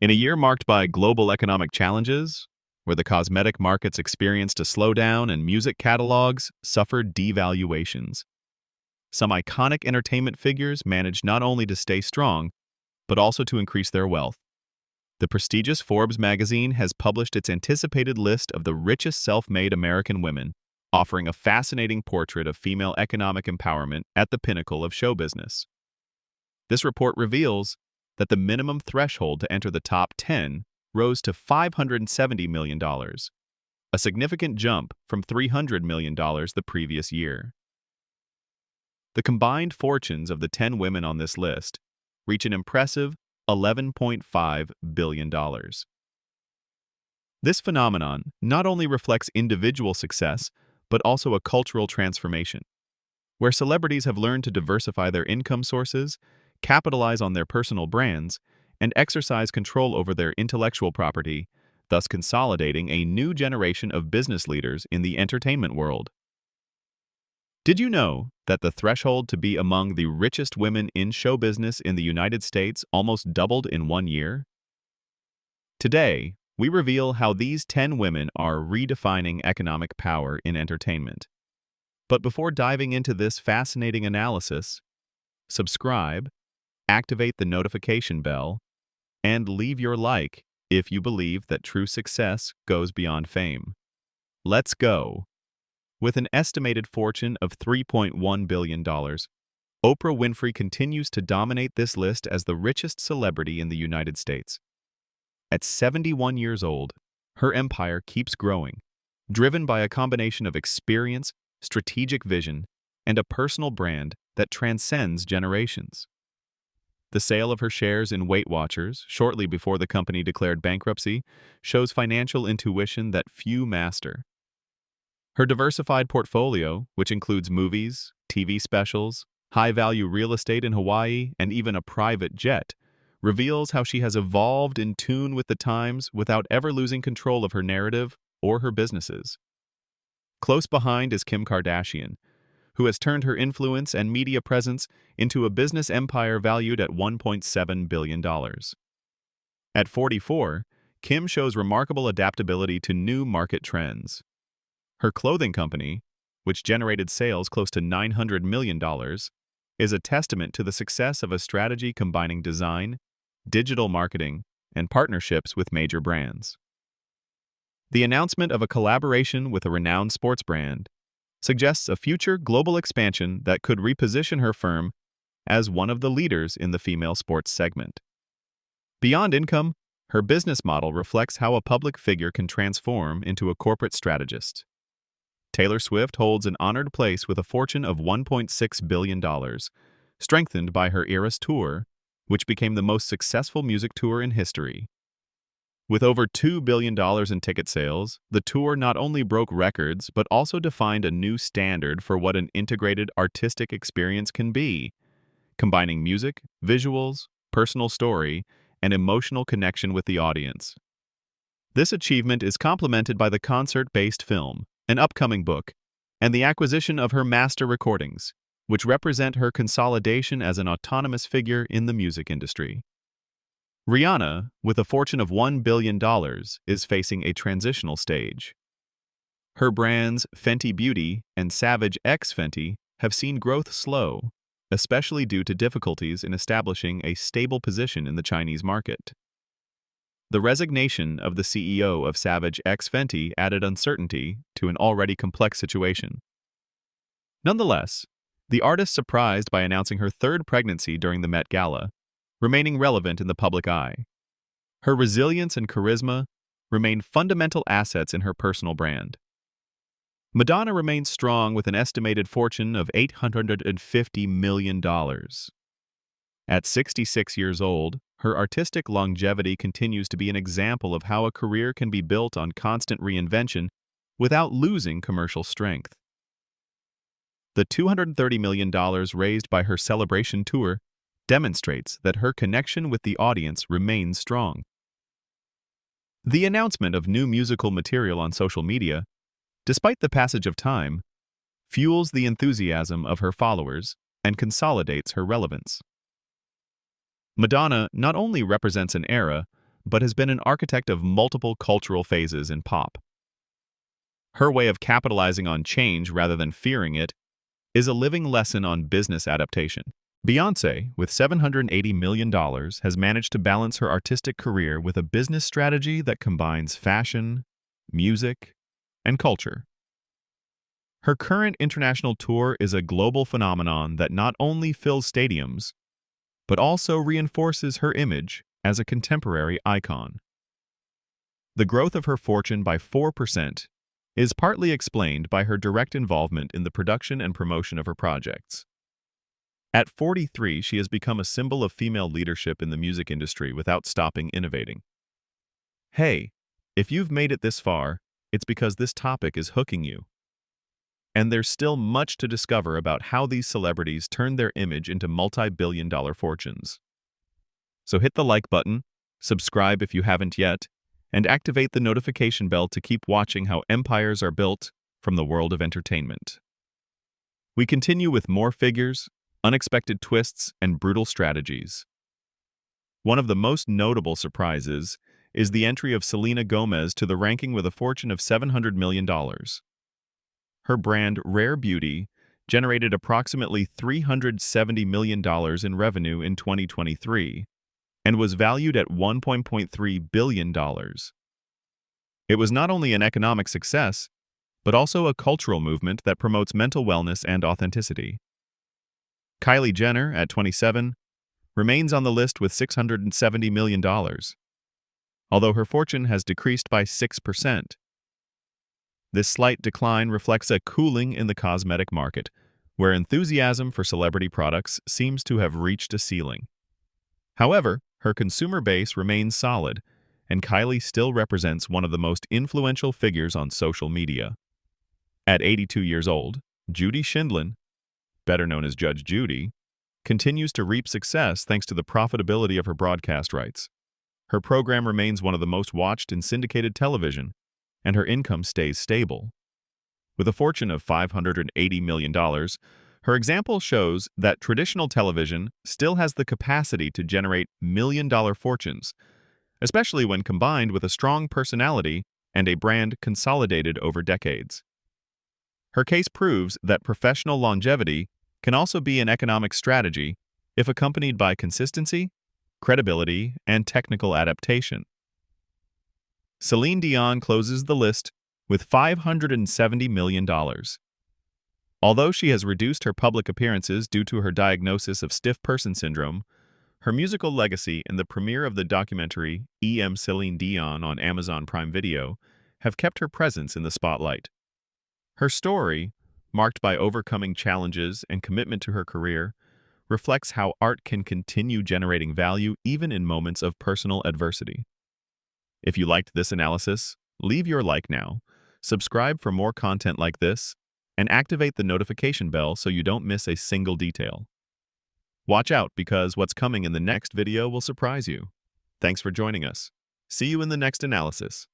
In a year marked by global economic challenges, where the cosmetic markets experienced a slowdown and music catalogs suffered devaluations, some iconic entertainment figures managed not only to stay strong, but also to increase their wealth. The prestigious Forbes magazine has published its anticipated list of the richest self-made American women, offering a fascinating portrait of female economic empowerment at the pinnacle of show business. This report reveals that the minimum threshold to enter the top 10 rose to $570 million, a significant jump from $300 million the previous year. The combined fortunes of the 10 women on this list reach an impressive $11.5 billion. This phenomenon not only reflects individual success, but also a cultural transformation, where celebrities have learned to diversify their income sources, capitalize on their personal brands, and exercise control over their intellectual property, thus consolidating a new generation of business leaders in the entertainment world. Did you know that the threshold to be among the richest women in show business in the United States almost doubled in 1 year? Today, we reveal how these 10 women are redefining economic power in entertainment. But before diving into this fascinating analysis, subscribe, activate the notification bell, and leave your like if you believe that true success goes beyond fame. Let's go! With an estimated fortune of $3.1 billion, Oprah Winfrey continues to dominate this list as the richest celebrity in the United States. At 71 years old, her empire keeps growing, driven by a combination of experience, strategic vision, and a personal brand that transcends generations. The sale of her shares in Weight Watchers shortly before the company declared bankruptcy shows financial intuition that few master. Her diversified portfolio, which includes movies, TV specials, high-value real estate in Hawaii, and even a private jet, reveals how she has evolved in tune with the times without ever losing control of her narrative or her businesses. Close behind is Kim Kardashian, who has turned her influence and media presence into a business empire valued at $1.7 billion. At 44, Kim shows remarkable adaptability to new market trends. Her clothing company, which generated sales close to $900 million, is a testament to the success of a strategy combining design, digital marketing, and partnerships with major brands. The announcement of a collaboration with a renowned sports brand suggests a future global expansion that could reposition her firm as one of the leaders in the female sports segment. Beyond income, her business model reflects how a public figure can transform into a corporate strategist. Taylor Swift holds an honored place with a fortune of $1.6 billion, strengthened by her Eras Tour, which became the most successful music tour in history. With over $2 billion in ticket sales, the tour not only broke records but also defined a new standard for what an integrated artistic experience can be, combining music, visuals, personal story, and emotional connection with the audience. This achievement is complemented by the concert-based film, an upcoming book, and the acquisition of her master recordings, which represent her consolidation as an autonomous figure in the music industry. Rihanna, with a fortune of $1 billion, is facing a transitional stage. Her brands Fenty Beauty and Savage X Fenty have seen growth slow, especially due to difficulties in establishing a stable position in the Chinese market. The resignation of the CEO of Savage X Fenty added uncertainty to an already complex situation. Nonetheless, the artist surprised by announcing her third pregnancy during the Met Gala, remaining relevant in the public eye. Her resilience and charisma remain fundamental assets in her personal brand. Madonna remains strong with an estimated fortune of $850 million. At 66 years old, her artistic longevity continues to be an example of how a career can be built on constant reinvention without losing commercial strength. The $230 million raised by her celebration tour demonstrates that her connection with the audience remains strong. The announcement of new musical material on social media, despite the passage of time, fuels the enthusiasm of her followers and consolidates her relevance. Madonna not only represents an era, but has been an architect of multiple cultural phases in pop. Her way of capitalizing on change rather than fearing it is a living lesson on business adaptation. Beyoncé, with $780 million, has managed to balance her artistic career with a business strategy that combines fashion, music, and culture. Her current international tour is a global phenomenon that not only fills stadiums, but also reinforces her image as a contemporary icon. The growth of her fortune by 4% is partly explained by her direct involvement in the production and promotion of her projects. At 43, she has become a symbol of female leadership in the music industry without stopping innovating. Hey, if you've made it this far, it's because this topic is hooking you. And there's still much to discover about how these celebrities turn their image into multi-billion-dollar fortunes. So hit the like button, subscribe if you haven't yet, and activate the notification bell to keep watching how empires are built from the world of entertainment. We continue with more figures, unexpected twists, and brutal strategies. One of the most notable surprises is the entry of Selena Gomez to the ranking with a fortune of $700 million. Her brand, Rare Beauty, generated approximately $370 million in revenue in 2023 and was valued at $1.3 billion. It was not only an economic success, but also a cultural movement that promotes mental wellness and authenticity. Kylie Jenner, at 27, remains on the list with $670 million, although her fortune has decreased by 6%. This slight decline reflects a cooling in the cosmetic market, where enthusiasm for celebrity products seems to have reached a ceiling. However, her consumer base remains solid, and Kylie still represents one of the most influential figures on social media. At 82 years old, Judy Shindlin, better known as Judge Judy, continues to reap success thanks to the profitability of her broadcast rights. Her program remains one of the most watched in syndicated television, and her income stays stable. With a fortune of $580 million, her example shows that traditional television still has the capacity to generate million-dollar fortunes, especially when combined with a strong personality and a brand consolidated over decades. Her case proves that professional longevity can also be an economic strategy if accompanied by consistency, credibility, and technical adaptation. Celine Dion closes the list with $570 million. Although she has reduced her public appearances due to her diagnosis of stiff person syndrome, her musical legacy and the premiere of the documentary Celine Dion on Amazon Prime Video have kept her presence in the spotlight. Her story, marked by overcoming challenges and commitment to her career, reflects how art can continue generating value even in moments of personal adversity. If you liked this analysis, leave your like now, subscribe for more content like this, and activate the notification bell so you don't miss a single detail. Watch out because what's coming in the next video will surprise you. Thanks for joining us. See you in the next analysis.